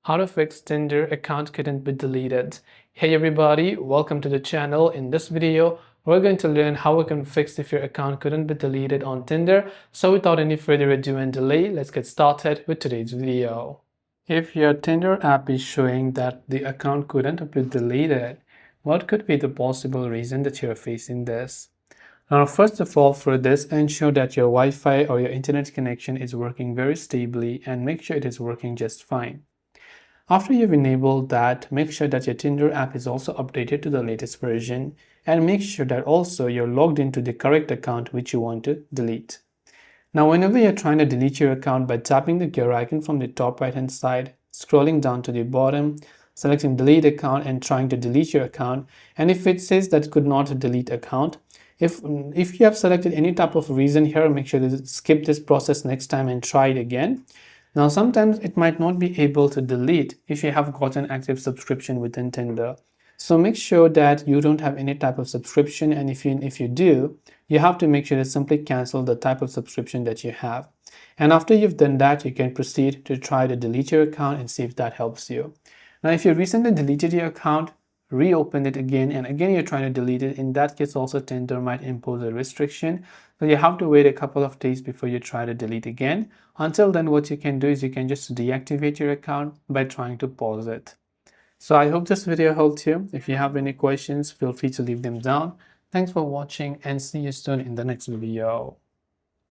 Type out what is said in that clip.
How to fix Tinder account couldn't be deleted. Hey everybody, welcome to the channel. In this video, we're going to learn how we can fix if your account couldn't be deleted on Tinder. So without any further ado and delay, let's get started with today's video. If your Tinder app is showing that the account couldn't be deleted, what could be the possible reason that you're facing this? Now, first of all, for this, ensure that your Wi-Fi or your internet connection is working very stably and make sure it is working just fine. After you've enabled that, make sure that your Tinder app is also updated to the latest version and make sure that also you're logged into the correct account which you want to delete. Now, whenever you're trying to delete your account by tapping the gear icon from the top right hand side, scrolling down to the bottom, selecting delete account and trying to delete your account, and if it says that could not delete account, if you have selected any type of reason here, make sure to skip this process next time and try it again. Now, sometimes it might not be able to delete if you have got an active subscription within Tinder. So make sure that you don't have any type of subscription, and if you do, you have to make sure to simply cancel the type of subscription that you have. And after you've done that, you can proceed to try to delete your account and see if that helps you. Now, if you recently deleted your account, reopen it again and again you're trying to delete it, in that case also Tinder might impose a restriction, so you have to wait a couple of days before you try to delete again. Until then, what you can do is you can just deactivate your account by trying to pause it. So I hope this video helped you. If you have any questions, feel free to leave them down. Thanks for watching and see you soon in the next video.